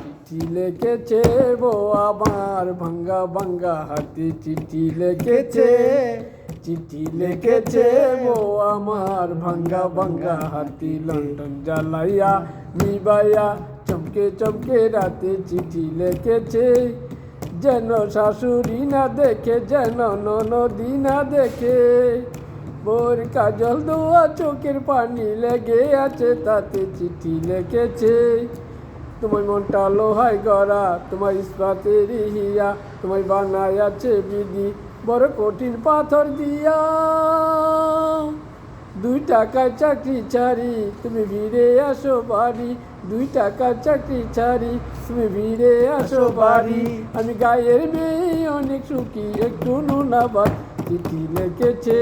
চিঠি লিখেছে বো আমার ভাঙ্গা ভাঙ্গা হাতে, চিঠি লিখেছে, চিঠি লিখেছে বো আমার ভাঙ্গা ভাঙ্গা হাতি, লন্ডন জ্বালাইয়া নিবাইয়া চমকে চমকে রাতে চিঠি লিখেছে, যেন শাশুড়ি না দেখে, যেন ননদি না দেখে, বোর কাজল দোয়া চোখের পানি লেগে আছে তাতে চিঠি লিখেছে। তোমার মনটা লোহায় গড়া, তোমার ইস্পাতের হিয়া, তোমায় বানায় আছে বিধি বড় কঠিন পাথর দিয়া। 2 টাকায় চাকরি ছাড়ি তুমি ভিড়ে আসো বাড়ি, 2 টাকার চাকরি ছাড়ি তুমি ভিড়ে আসো বাড়ি। আমি গায়ের মেয়ে অনেক সুখী, একটু নুনাবাদ চিঠি লিখেছে,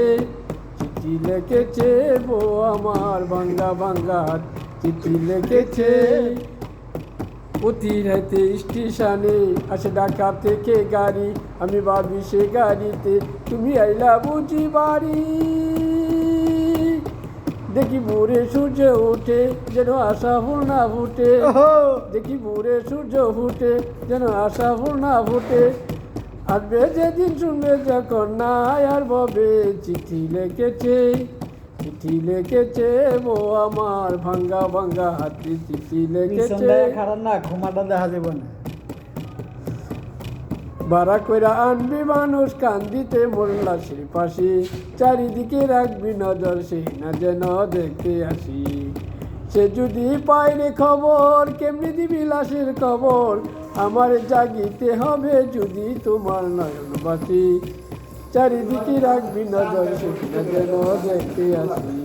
চিঠি লিখেছে বো আমার ভাঙ্গা ভাঙ্গা হাত, চিঠি লিখেছে। প্রতি রাতে স্টেশনে আসে ঢাকা থেকে গাড়ি, আমি ভাবি সে গাড়িতে তুমি আইলা বুঝি বাড়ি। দেখি ভোরে সূর্য ওঠে যেন আশা ফুল না ফুটে, দেখি ভোরে সূর্য ফুটে যেন আশা ফুল না ফুটে। আসবে যেদিন শুনবে যখন না আর ববে, চিঠি লিখেছে, চিঠি লিখেছে বো আমার ভাঙ্গা ভাঙ্গা হাতি, চিঠি লিখেছে। ঘুমাটা দেখা যাব না, ভাড়া কইরা আনবি মানুষ কান্দিতে মোর লাশের পাশে, চারিদিকে রাখবি নজর সে না যেন দেখতে আসি। সে যদি পায় রে খবর কেমনি দিবি লাশের খবর, আমার জাগিতে হবে যদি তোমার নয়ন বাসি, চারিদিকে রাখবি নজর সে না যেন দেখতে আসি।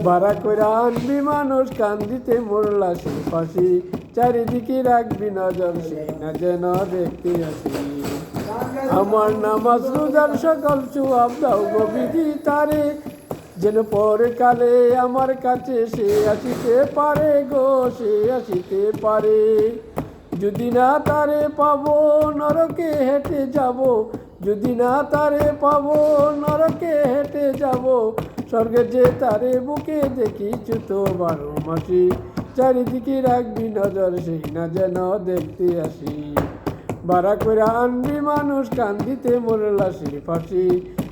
ভাড়া কইরা আনবি মানুষ কান্দিতে মোর লাশের পাশে, চারিদিকে রাখবি নজর সে না যেন দেখতে আসি। আমার নামাজ রোজার সকল সুয়াব দাও গো বিধি তারে, যেন পরে কালে আমার কাছে সে আসিতে পারে গো, সে আসিতে পারে। যদি না তারে পাবো নরকে হেঁটে যাব, যদি না তারে পাবো নরকে হেঁটে যাব। স্বর্গে যে তারে বুকে দেখিছু তো 12 মাসি, চারিদিকে রাখবি নজর সেই না যেন দেখতে আসি। ভাড়া করে আনবি মানুষ কান্দিতে মোর লাশের ফাঁসি,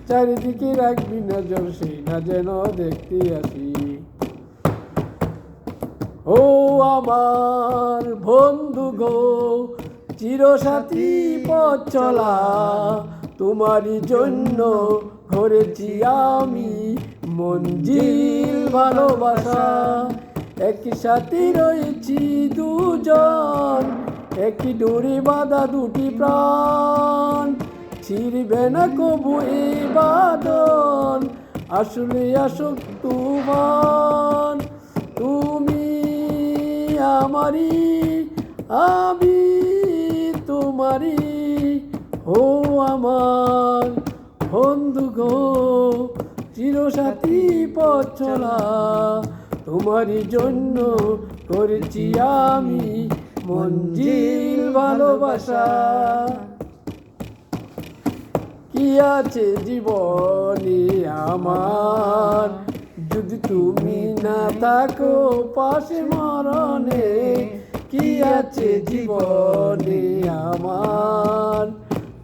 চারিদিকে রাখবি নজর সেই না যেন দেখতে আসি। ও আমার বন্ধু গো চিরসাথী পথ চলা, তোমারই জন্য করেছি আমি মঞ্জিল ভালোবাসা। একই সাথে রয়েছি দুজন, একই ডোরে বাঁধা 2টি প্রাণ, ছিড়বে না কবু এই বাঁধন, আসলে আসুক তুফান। তুমি আমারি আমি তোমারি, ও আমার বন্ধু গো চিরসাথী পথ চলা, তোমারই জন্য করেছি আমি মঞ্জিল ভালোবাসা। কি আছে জীবনে আমার যদি তুমি না থাকো পাশে মরণে, কি আছে জীবনে আমার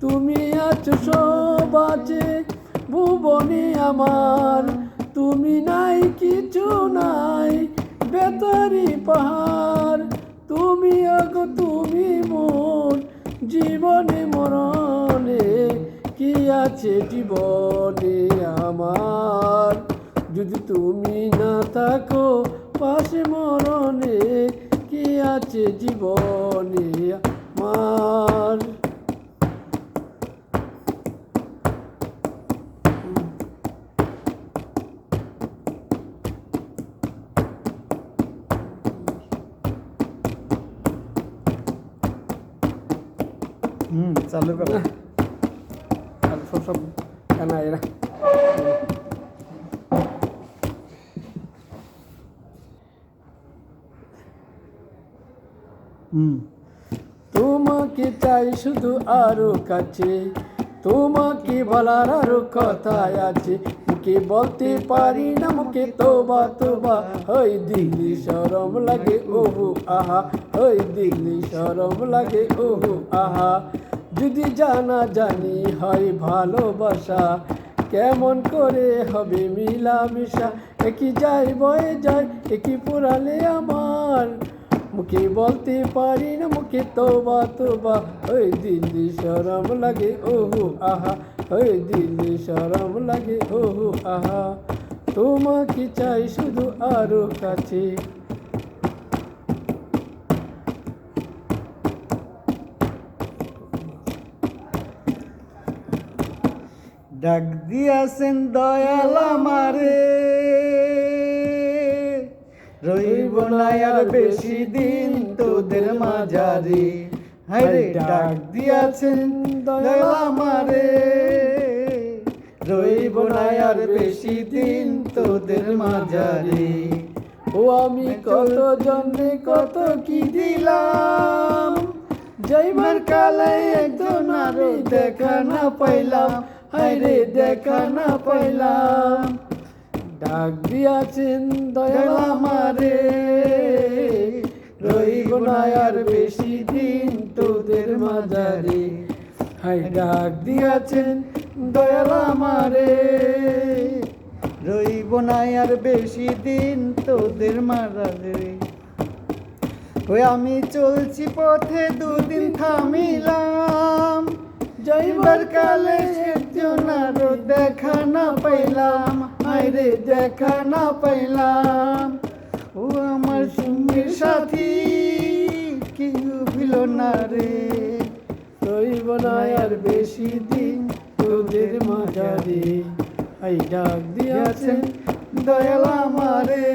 তুমি আছো সব আছে ভুবনে আমার। তুমি নাই কিছু নাই বেতারি পাহাড়, তুমি আগো তুমি মোর জীবনে মরণে, কি আছে জীবনে আমার যদি তুমি না থাকো পাশে মরণে, কি আছে জীবনে আমার। চালু করো, আর সব কানা এরা তোমাকে চাই শুধু আরো কাছে, তোমাকে বলার আরো কথা আছে। মুখে বলতে পারি না, মুখে তোবা তোবা, ওই দিলি শরম লাগে ওহু আহা, ওই দিলি শরম লাগে ওহু আহা। যদি জানা জানি হয় ভালোবাসা, কেমন করে হবে মিলামিশা, একই যায় বয়ে যায় একই পুরালে আমার। মুখে বলতে পারি না, মুখে তোবা তোবা, ওই দিল্লি শরম লাগে ওহু আহা, ওই দিল্লি শরম লাগে ওহু আহা। তোমাকে চাই শুধু আরো কাছে। ডাক দিয়াছেন দয়াল আমারে, রইব না আর বেশি দিন তোদের মাঝারে। হায়রে ডাক দিয়াছেন দয়াল আমারে, রইব না আর বেশি দিন তোদের মাঝারে। ও আমি কত জন্মে কত কি দিলাম, যাইবার কালে একজন আরো দেখা না পাইলাম, হায়রে দেখা না পাইলাম। ডাক দিয়াছেন দয়াল আমারে, রইব না আর বেশি দিন তোদের মাঝারে। হাই ডাক দিয়াছেন দয়াল আমারে, রইব না আর বেশি দিন তোদের মাঝারে। ওই আমি চলছি পথে দুদিন থামিলাম, যাইবার কালে একজন আরো দেখা না পাইলাম, হায়রে দেখা না পাইলাম। ও আমার সঙ্গীর সাথী কেউ ভিল না রে, রইব না আর বেশি দিন তোদের মাঝারে। হাই ডাক দিয়াছেন দয়াল আমারে,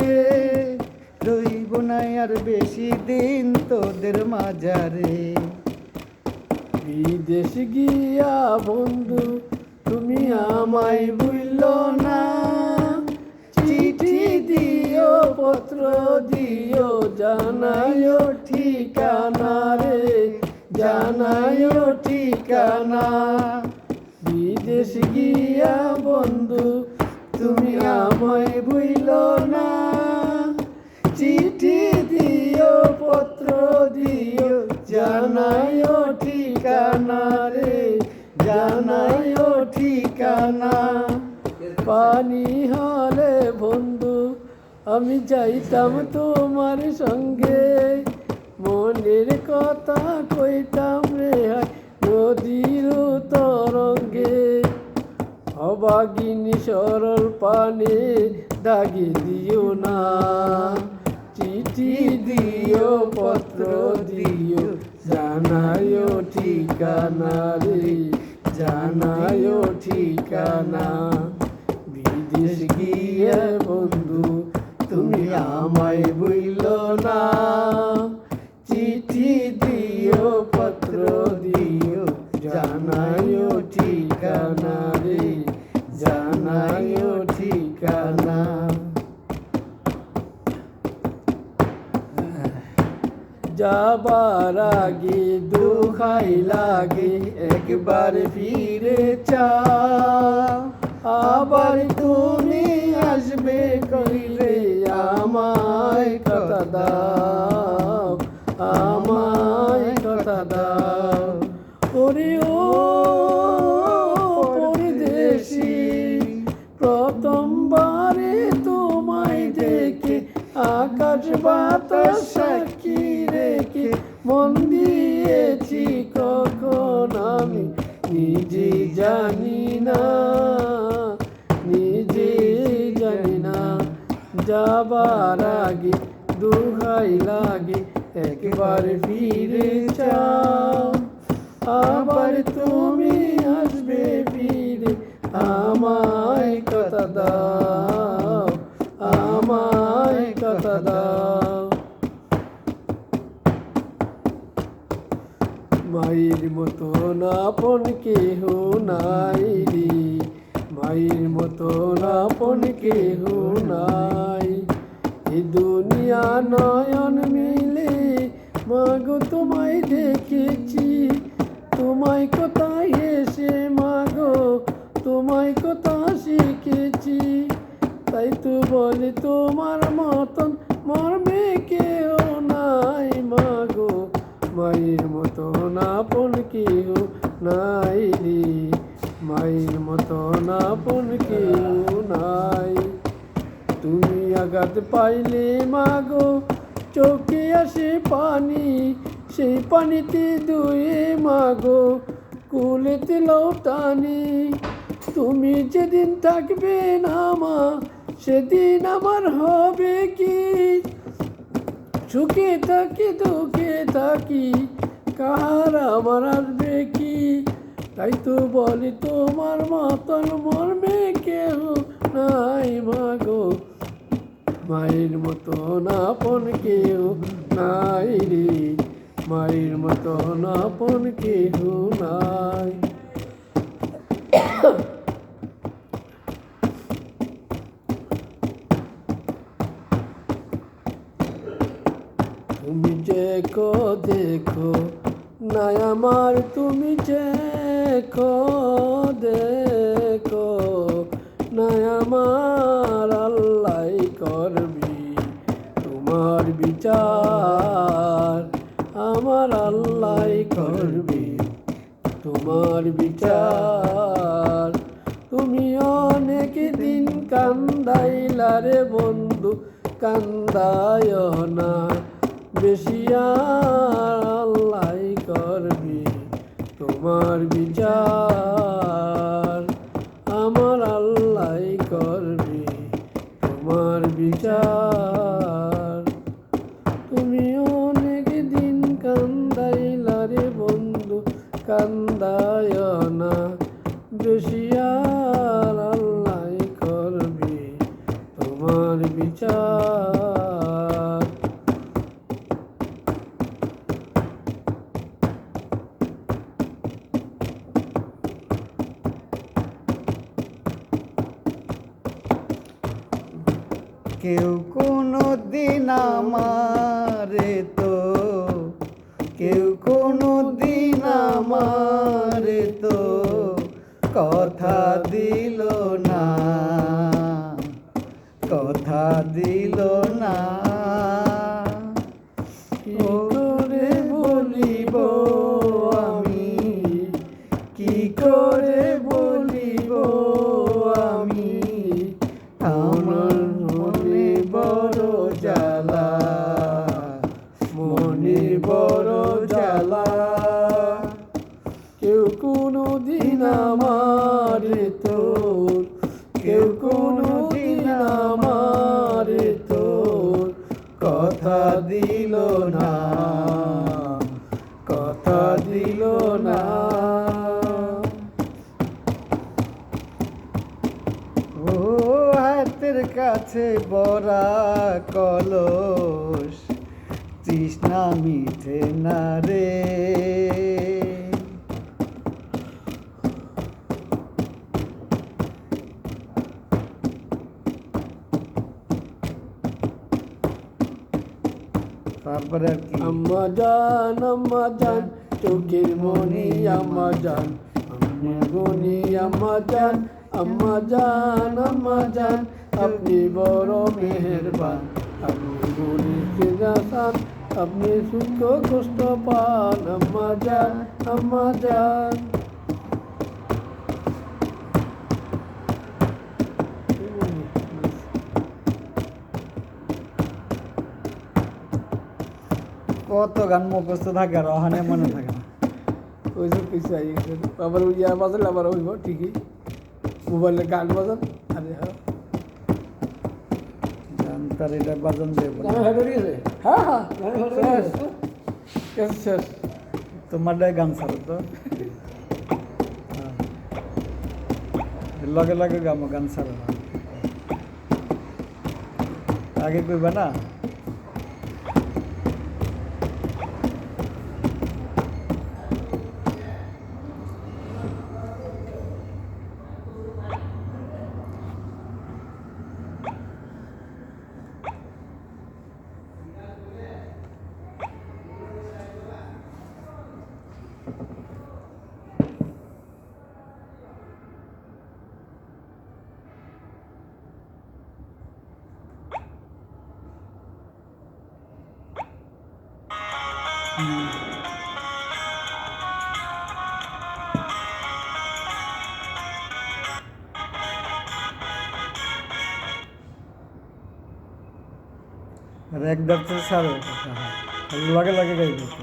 রইব না আর বেশি দিন তোদের মাঝারে। বিদেশ গিয়া বন্ধু তুমি আমায় ভুইল না, চিঠি দিও পত্র দিও, জানাইও ঠিকানা রে, জানাইও ঠিকানা। বিদেশ গিয়া বন্ধু তুমি আমায় ভুইল না, চিঠি দিও পত্র দিও, জানাইও ঠিকানা রে, জানাইও ঠিকানা। পানি হলে বন্ধু আমি যাইতাম তোমার সঙ্গে, মনের কথা কইতাম রে নদীর তরঙ্গে। অবাগিনী সরল পানে দাগি দিও না, চিঠি দিও পত্র দিও, জানাইও ঠিকানা রে, জানাইও ঠিকানা। বিদেশ গিয়ে বন্ধু তুমি আমায় ভুইল না, চিঠি দিও পত্র দিও, জানাইও ঠিকানা রে, জানাইও ঠিকানা। যাবার আগে দুখাই লাগে একবার ফিরে চাও, আবার তুমি আসবে কইলে আমায় কথা দাও, আমায় কথা দাও। ওরে ও পরদেশী, প্রথমবারে তোমায় দেখে আকাশ বাতাস সাক্ষী রেখে মন দিয়েছি কখন আমি নিজে জানি না, নিজে জানি না। যাবার আগে দুহাই লাগে একবার ফিরে চাও, আবার তুমি আসবে ফিরে আমায় কথা দাও, আমায় কথা দাও। মায়ের মতো আপন কেহ নাই রে, মায়ের মতো আপন কেহ নাই। এ দুনিয়া নয়ন মিলে মাগো তোমায় দেখেছি, তোমায় কোথায় এসে মাগো তোমায় কথা শিখেছি। হাসি। তাই তো বলে তোমার মতন মরবে কেউ নাই মাগো, মায়ের মতন আপন কেউ নাই রে, মায়ের মতন আপন কেউ নাই। তুমি আঘাত পাইলে মাগো চোখে আসে পানি, সেই পানিতে ধুয়ে মাগো কুলেতে লৌটানি। তুমি যেদিন থাকবে না মা সেদিন আমার হবে কি, সুখে থাকি দুঃখে থাকি কার আমার আসবে কি। তাই তো বলি তোমার মতন মরবে কেউ নাই মাগো, মায়ের মতন আপন কেউ নাই রে, মায়ের মতন আপন কেউ নাই। তুমি দেখো দেখো নাই আমার, তুমি দেখো দেখো নাই আমার, আল্লাহ করবি তোমার বিচার, আমার আল্লাহ করবি তোমার বিচার। তুমি অনেক দিন কান্দাইলা রে বন্ধু, কান্দায় না বেশি, আর আল্লাহ করবি তোমার বিচার, আমার আল্লাহ করবি তোমার বিচার। তুমি অনেক দিন কান্দাইলা রে বন্ধু, কান্দায় না বেশি, আর আল্লাহ করবি তোমার বিচার। কেউ কোনো দিন আমারে তো, কেউ কোনো দিন আমারে তো কথা দিল না, কথা দিল না। কি করে বলিব আমি, কি করে বলিব আমি, আমার মনে বড় জ্বালা, মনে বড় জ্বালা। কেউ কোনো দিন আমারে তোর, কেউ কোনো দিন আমারে তোর কথা দিল না, কথা দিল না। ও হাতের কাছে বড়া কলস, তৃষ্ণা মিঠে না রে। তারপরে আর কি, আম্মা জান চোখের মনি আম্মা জান, আপনি গনি আম্মা জান, আম্মা জান আপনি বড় মেহেরবান, আপনি গনি ফিরাসান, আপনি সুখ কষ্ট পান আম্মা জান, আম্মা জান। কত গান মুখস্থ থাকে আর অহানে মনে থাকে না। ওইসব কিছু আই গেছে, আবার ওই ইয়া বাজালে আবার হইব ঠিকই, মোবাইলে গান বাজান। আরে হ্যাঁ গান তার এটা বাজন দেবো না। হ্যাঁ হ্যাঁ শেষ শেষ। তোমার গান ছাড়ো তো, লগে লগে গামো, গান ছাড়ো না, আগে কইবা না। আর এক দাঁত সারে লগে লগে গাইবে তো।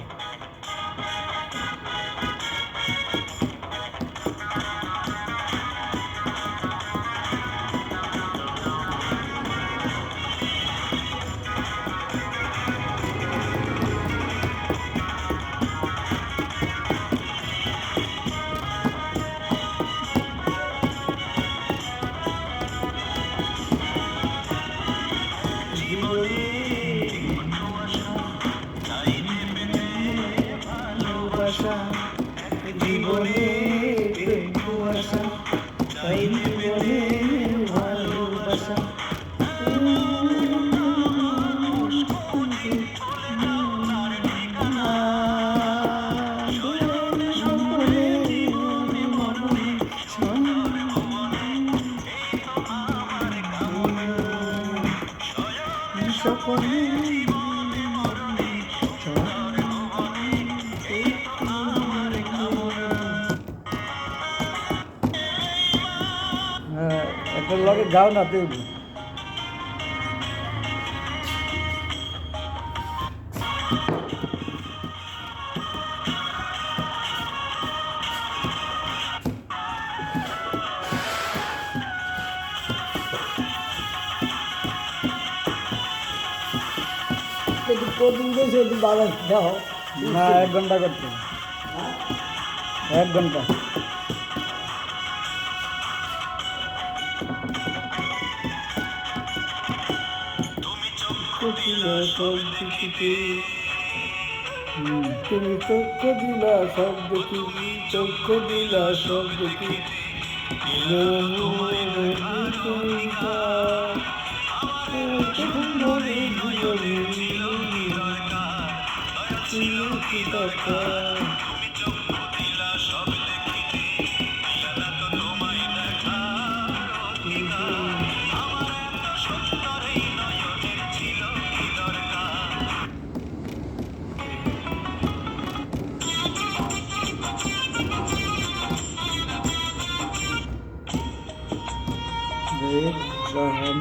ভালোবাসা জীবনে ভালোবাসা তাই জীবনে ভালোবাসা সকলে একটা লগে গাও না তুই একটু প্রথম দিয়েছে একটু বাজার দাও না 1 ঘন্টা করতে 1 ঘন্টা তুমি চোখ দিলা সব দেখি চোখ দিলা সব দেখি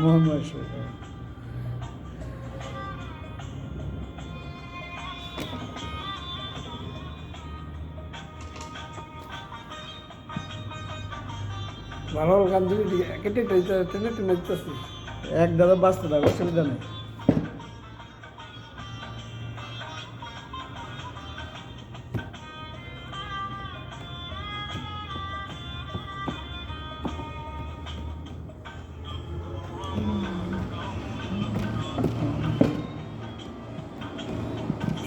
মোহাম্মদ ভালো গান দিবি কেটে টেনে টেনে টেনেছি এক দাদা বাঁচতে থাকো অসুবিধা নেই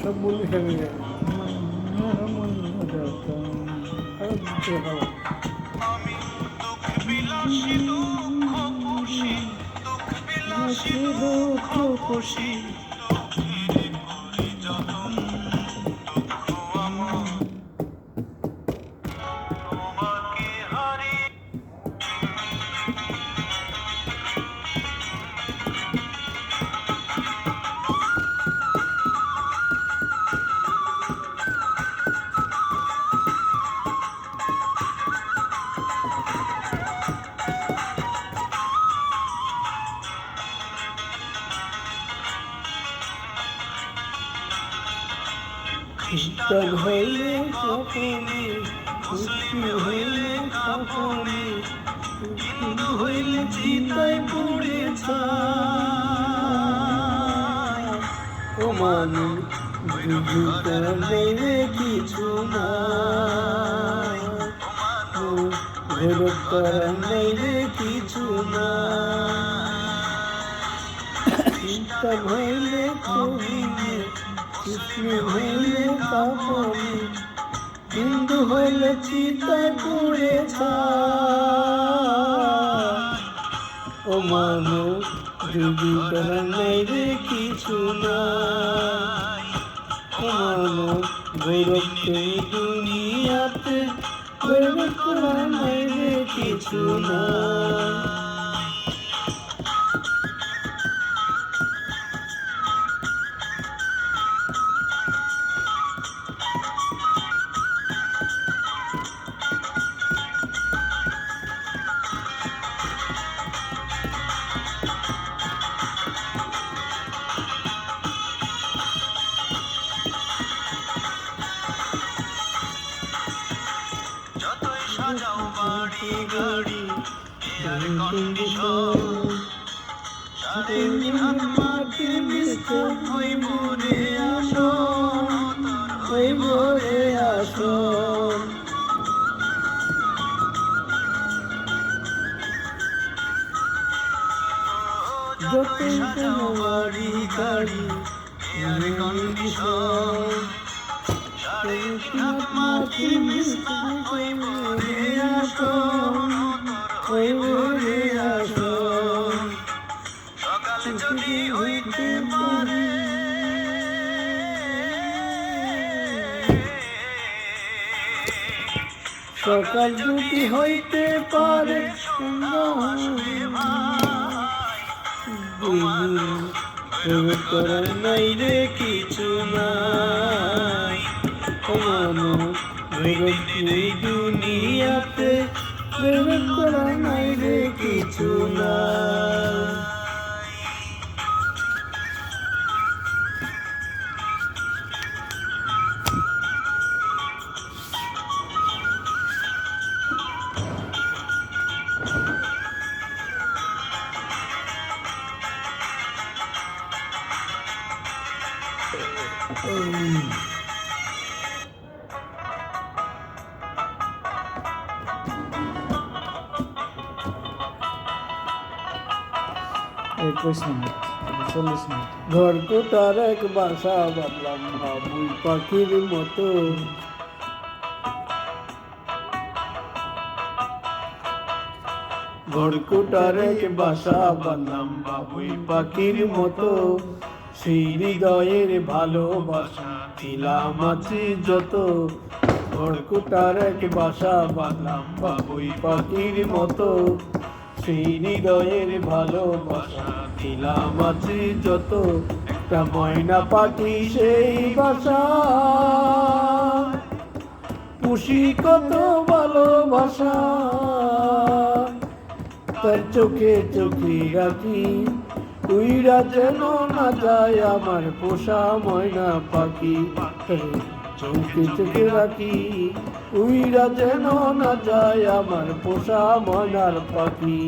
সব বলি খেলে যায় খুশি খ্রিস্টান হইলে সকলে খুশি হইলে সকলে হিন্দু হইলে চিতায় পড়ে ও মানুষ দিদিতে কিছু না ভৈরব করার নেই কিছু না চিন্তা হইলে কবিলে কৃষ্ণ হইলে কাপড়ে হিন্দু হইলে চিতায় পড়ে ও মানুষ যদি তোরা নেই রে কিছু না ও মানুষ গৌরব দুনিয়াতে গৌরব তোরা নেই রে কিছু না সাথে নিহাত মাটি মিশছে হইব রে আসন হইব রে আসন যতই সাজাওয়ারি গাড়ি এর কন্ডিশন নিহাত মাটি মিশছে হইব রে আসন হইব রে আসন সকাল যদি হইতে পারে সকাল যদি হইতে পারে করার নাই রে কিছু নাই দুনিয়াতে করার নাই রে কিছু নাই একুশ মিনিট 40 মিনিট ঘরকুটার এক বাসা বাঁধলাম বাবুই পাখির মতো ঘরকুটার এক বাসা বাঁধলাম বাবুই পাখির মতো সেই হৃদয়ের ভালোবাসা দিলাম আছে যত ঘরকুটার এক বাসা বাঁধলাম বাবুই পাখির মতো সেই হৃদয়ের ভালোবাসা দিলাম আছে যত একটা ময়না পাখি সেই বাসা পুষি কত ভালোবাসা তার চোখে চোখে রাখি উইরা যেন না যায় আমার পোষা ময়না পাখি চোখে চোখে রাখি উইরা যেন না যায় আমার পোষা ময়নার পাখি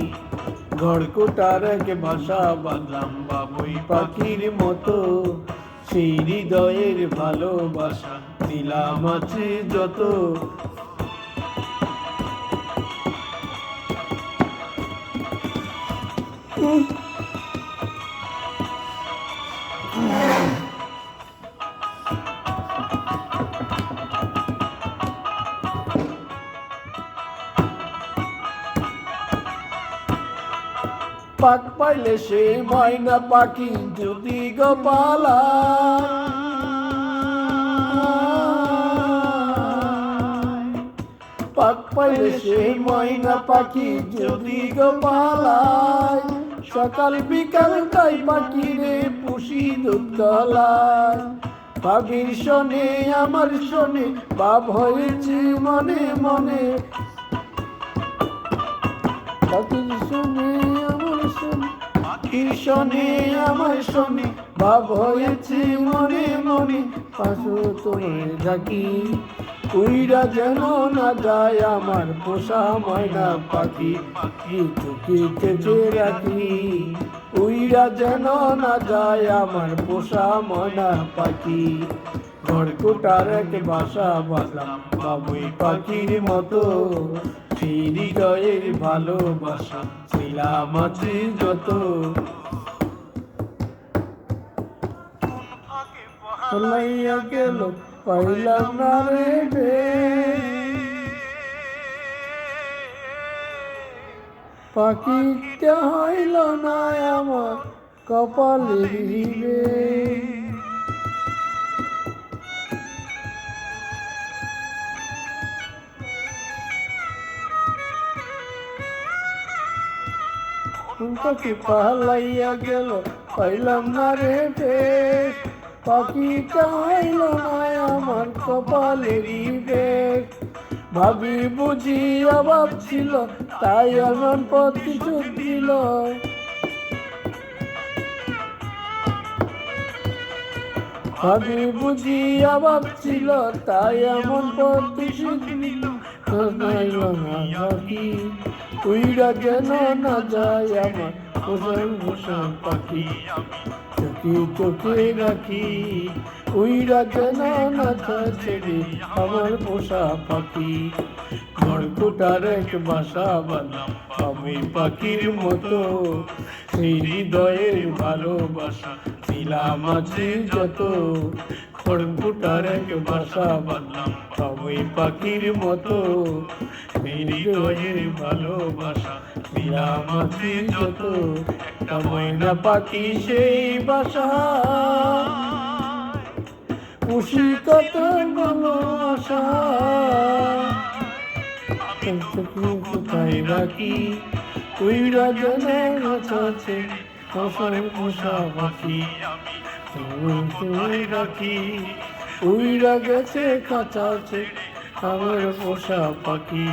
ঘরকুটার এক বাসা বাঁধলাম বাবুই পাখির মতো সেই হৃদয়ের ভালোবাসা দিলাম আছে যত পাক পাইলে সে ময়না পাখি যদি গোপালা পাক পাইলে সে ময়না পাখি যদি গোপালায় সকাল বিকাল তাই পাখি রে পুষি দুধলায় ভাবির শোনে আমার শোনে বাপ হয়েছি মনে মনে পাখির শোনে আমার শোনে পাখির শোনে আমার শোনে বাপ হয়েছি মনে মনে পাশো তোমায় ডাকি উইরা যেন না যায় আমার পোষা ময়না পাখি চোখে চেঁচে রাখি উইরা যেন না যায় আমার পোষা ময়না পাখি ঘরকুটার এক বাসা বাঁধলাম বাবুই পাখির মতো সেই হৃদয়ের ভালোবাসা ছিলাম আছে যত লাইয়া গেল পাইলাম না রে পাখিটা হইল না আমার কপালে রে পাখি পালাইয়া গেল পাইলাম না রে বেশ পাখিটা হইল না আমার কপালেরই বেশ ভাবি বুঝি অভাব ছিল তাই এমন প্রতিশোধ দিল ভাবি বুঝি অভাব ছিল তাই এমন প্রতিশোধ দিল পাখি উইরা যেন না যায় আমার পোষার পোষা পাখি চোখে চোখে রাখি উইরা যেন না যায় ছেড়ে আমার পোষা পাখি ঘরকুটার এক বাসা বাঁধলাম আমি পাখির মতো সেই হৃদয়ের ভালোবাসা ছিলাম আছি যত ঘরকুটার এক বাসা বাঁধলাম আমি পাখির মতো সেই হৃদয়ের ভালোবাসা ছিলাম আছি যত একটা ময়না পাখি সেই বাসা খুশি কত ভালোবাসা কোথায় রাখি উইরা জনের আছে পোষার পোষা পাখি রাখি উইরা গেছে কাঁচা আছে আমার পোষা পাখি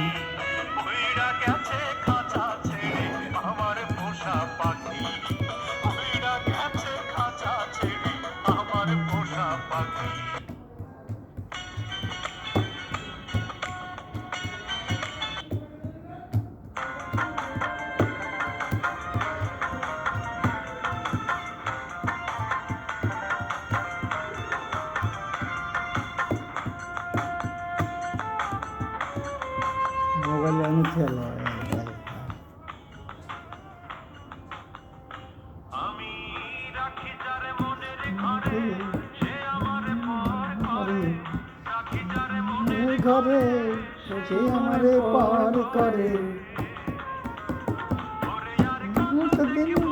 উইরা গেছে খাঁচা ছেড়ে আমার পোষা পাখি উইরা গেছে খাঁচা ছেড়ে আমার পোষা পাখি মোবাইলে আমি খেলা আমি রাখি যারে মনের ঘরে সে আমারে পর করে রাখি যারে মনের ঘরে সে আমারে পার করে ঘরে আর কত দেখব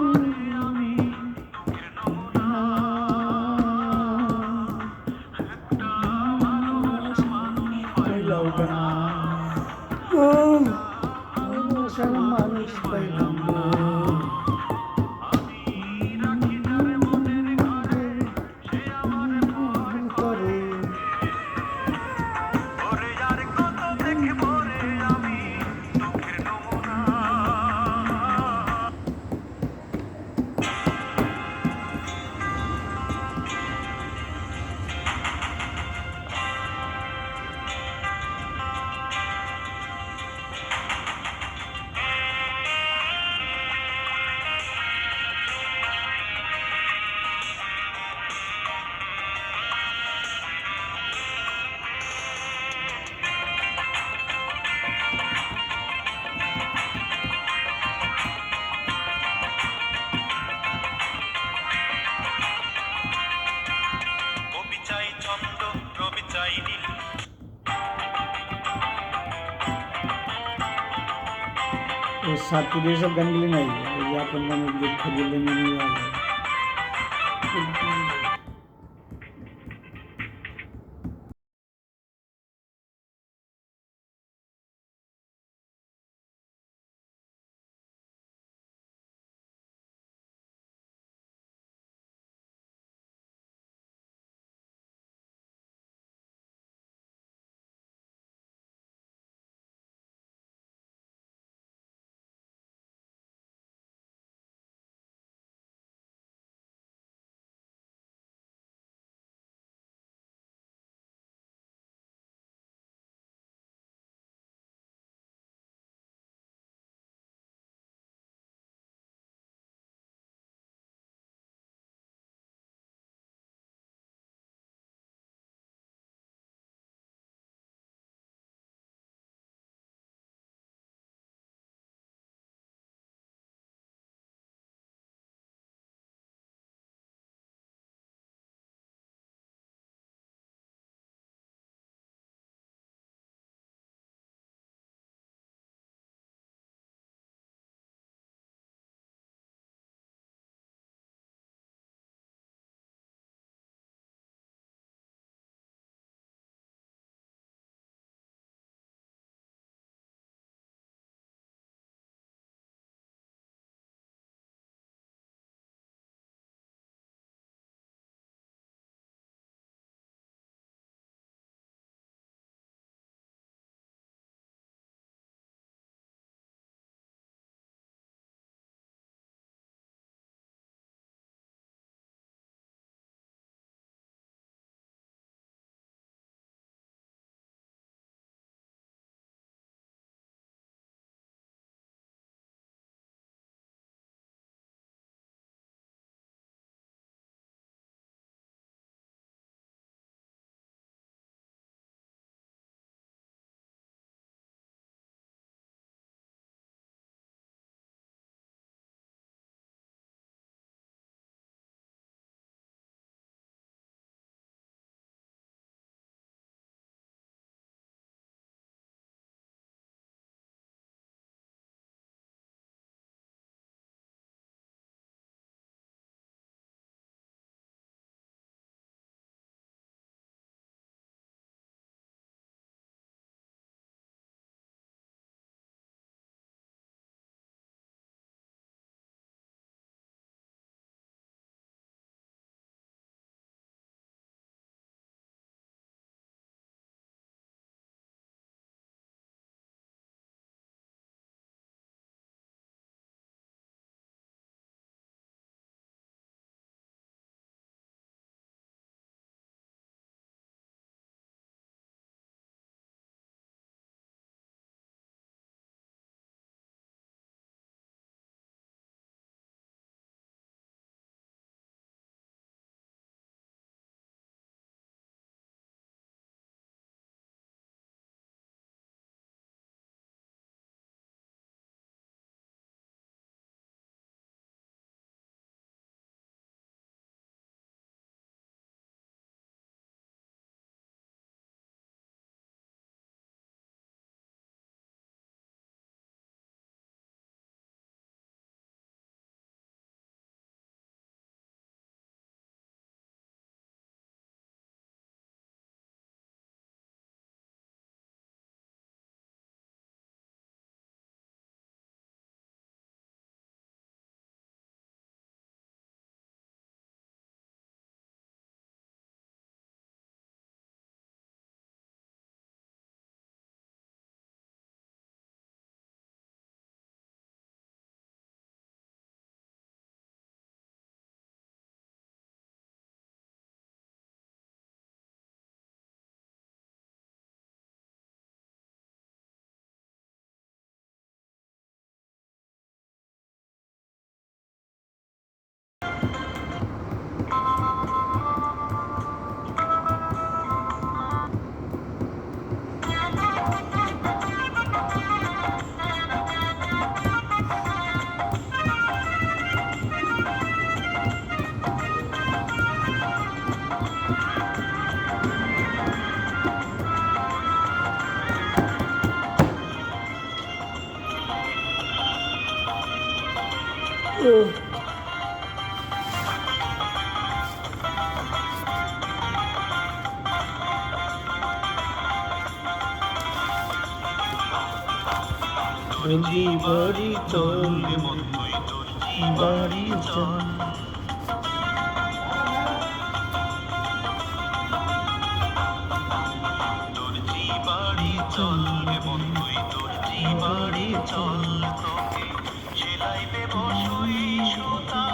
আমি দুঃখের নমুনা একটা মানুষ মানুষ পাইলাম না মানুষ পাইলাম না আমি রাখি যারে মনের ঘরে সে আমারে পর করে ঘরে আর কত দেখব রে আমি দুঃখের নমুনা কবি চাই চন্দন রবি চাই নীল ওই সাতপুরের সব গানগুলি নাই ওই যে আপন নামের দুঃখ দিলে নিয়ে দর্জি বাড়ি চল মতোই দর্জি বাড়ি চল দর্জি বাড়ি চল মতোই দর্জি বাড়ি চল তোকে সেলাই দেব সুই সুতা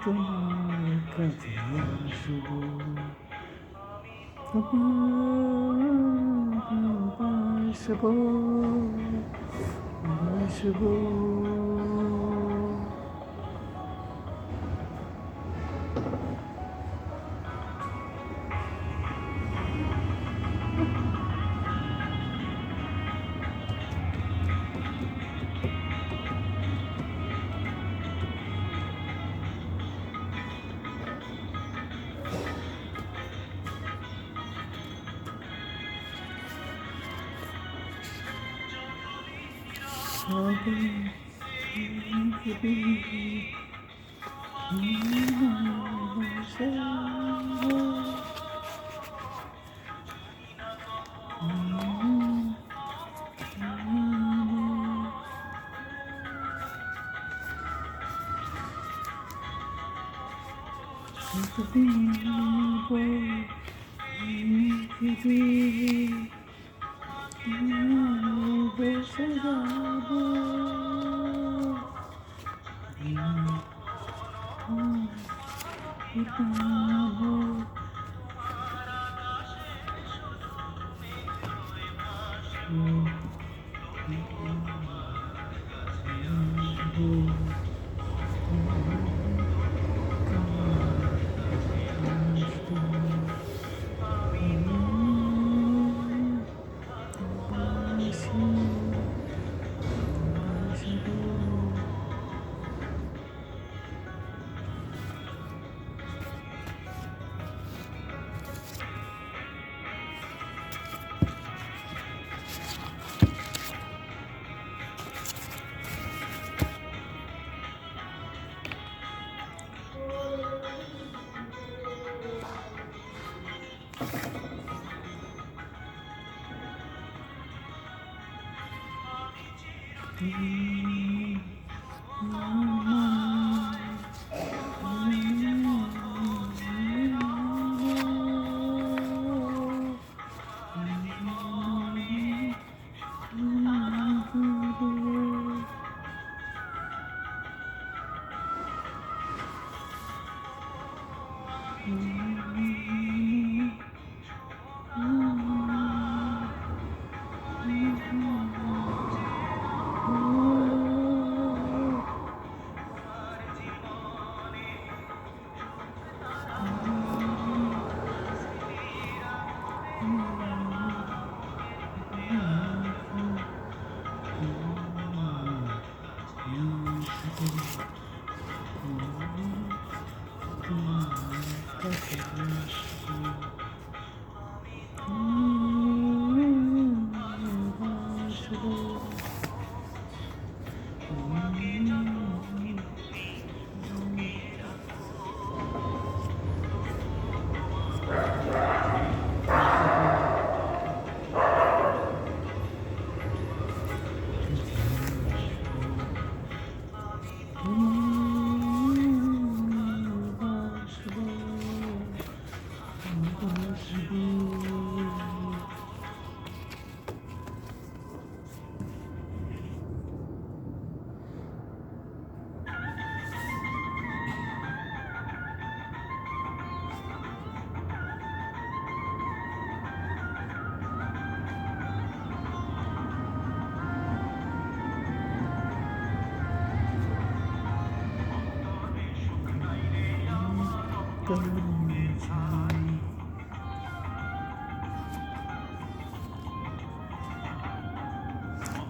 তোমার কাছে আসবো বাসবো বাসবো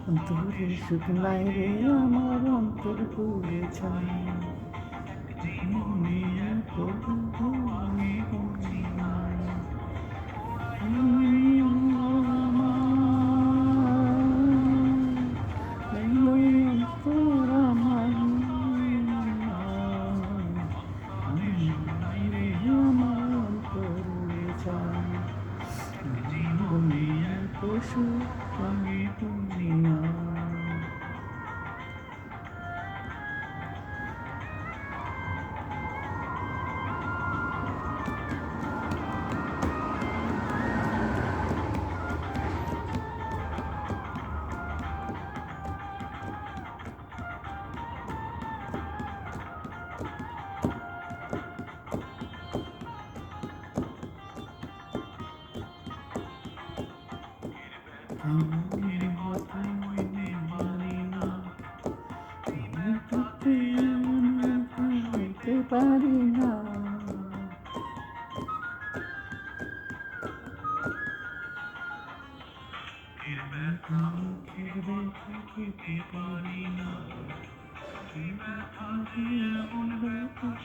অন্তরে সুখ নাই রে আমার অন্তর পুরে ছাই অন্তর আমার আমার অন্তরে ছাই পশু না পারি না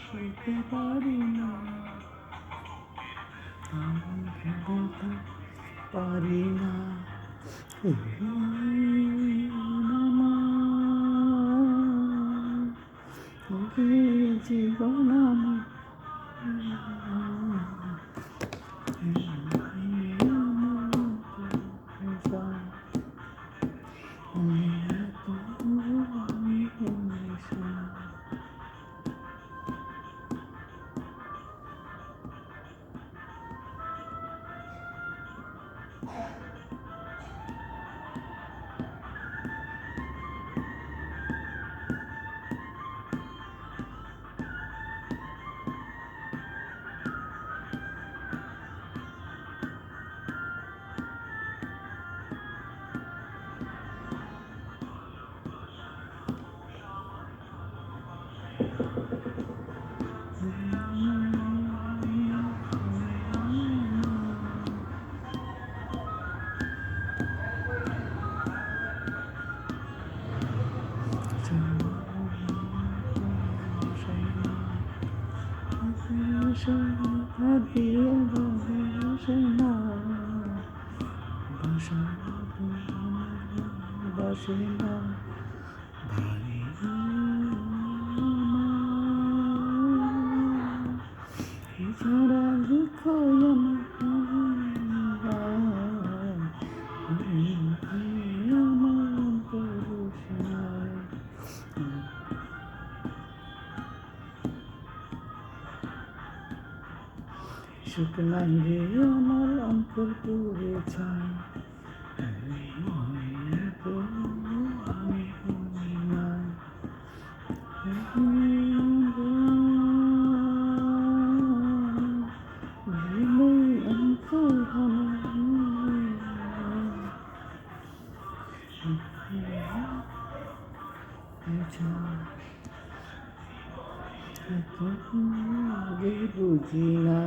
পারি না পারি না জীবন বাসনা ভাই ছাড়া লিখো সুখ নাই রে আমার অন্তর পুরে ছাই বুঝি না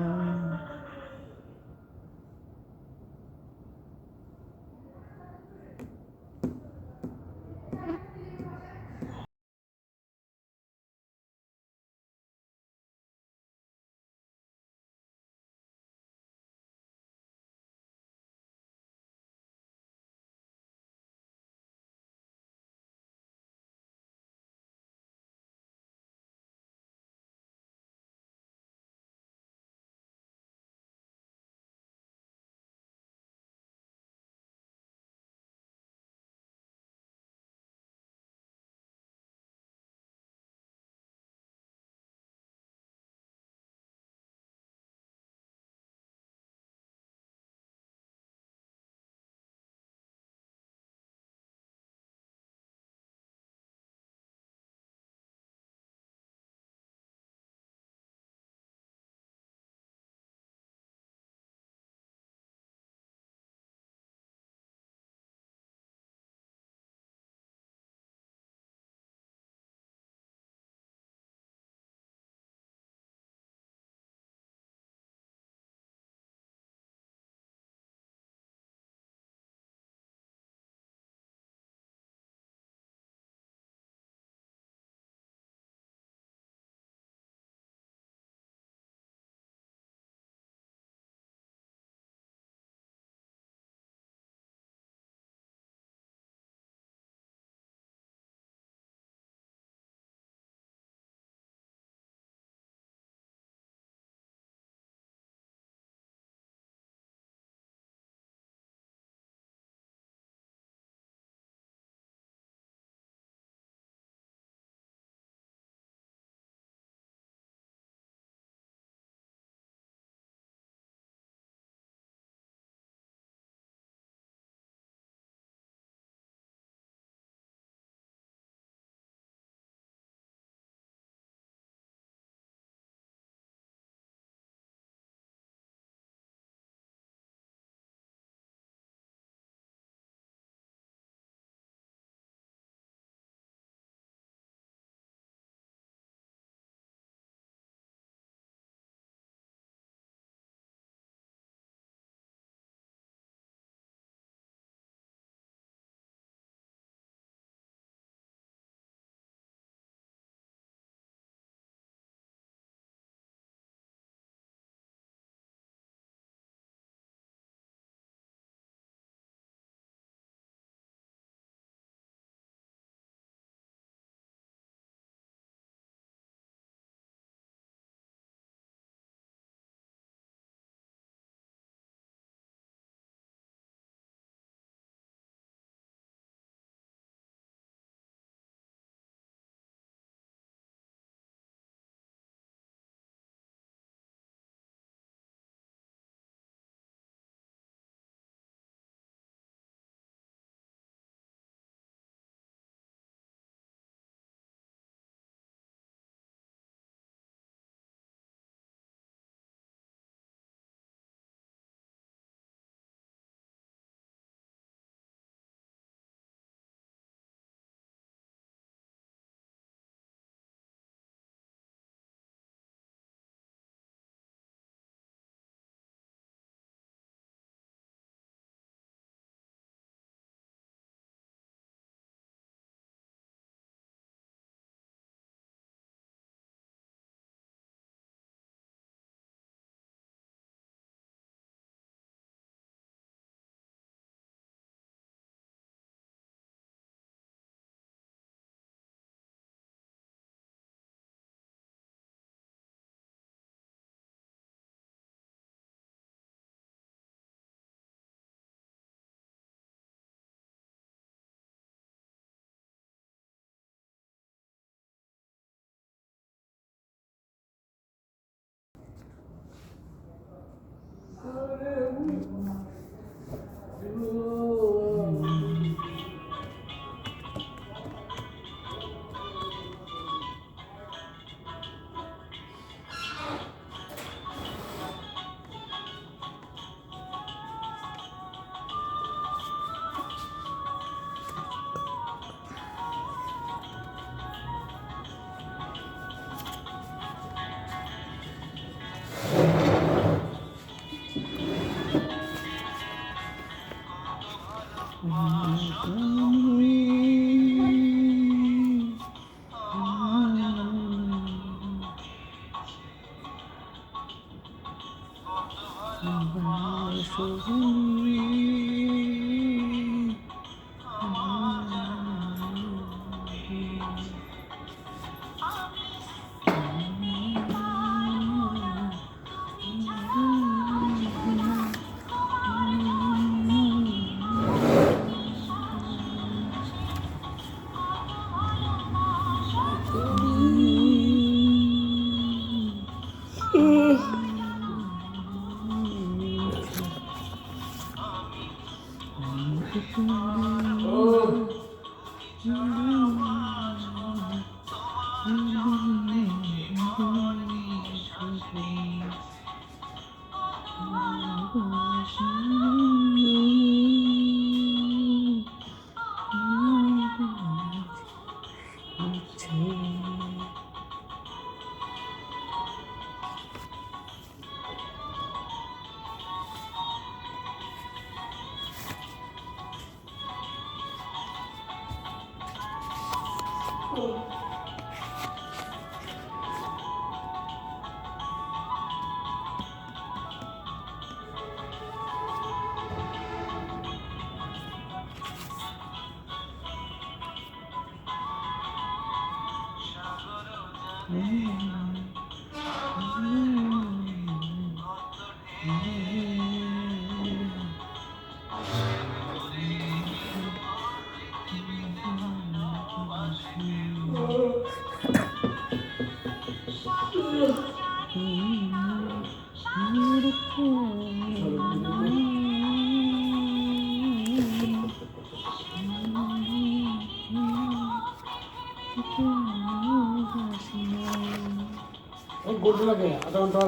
ঘন্টা লাগে, আধা ঘন্টা।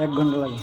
1 ঘন্টা লাগে।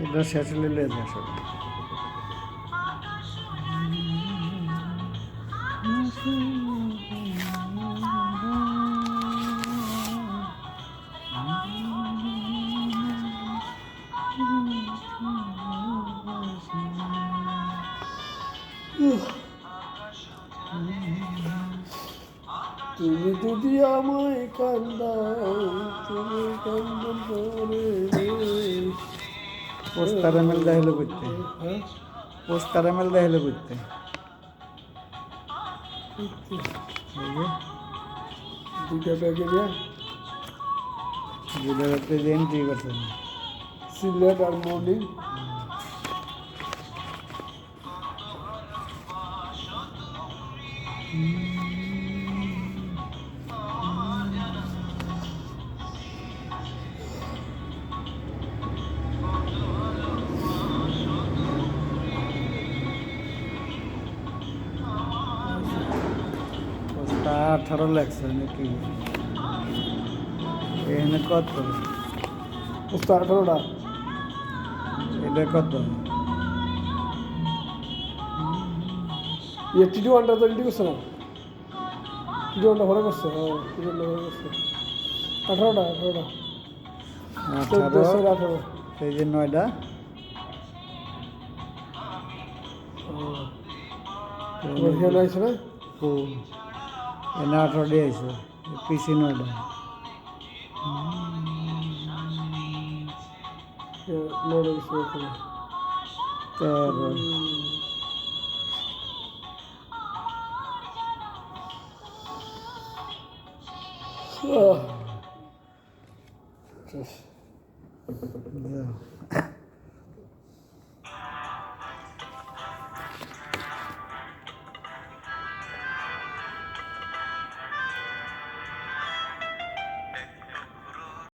এটা শেষ হলে লেজ আসলে তুমি যদি আমায় কান্দাও, তুমি কান্দন করে পোস্টার এমএল দেখালো করতে পোস্টার এমএল দেখালো করতে দুইটা প্যাকেজে যেটা যে এন্ট্রি করছে সিলেট আর মর্নিং। পোস্টার 18 লাগছে নাকি এখানে কত পোস্টার 18টা, এটা কত টিডি ওয়ানটা তো রেডি করছে না, টিডি ওয়ানটা ঘরে করছে, হ্যাঁ টিডি ওয়ানটা ঘরে করছে। 18টা 18 সেই যে 9টা খেয়াল আছে না, এনে 18 দিয়ে আছে পিসি 9টা লোড হয়েছে ওখানে। তারপর শেষ। যাও।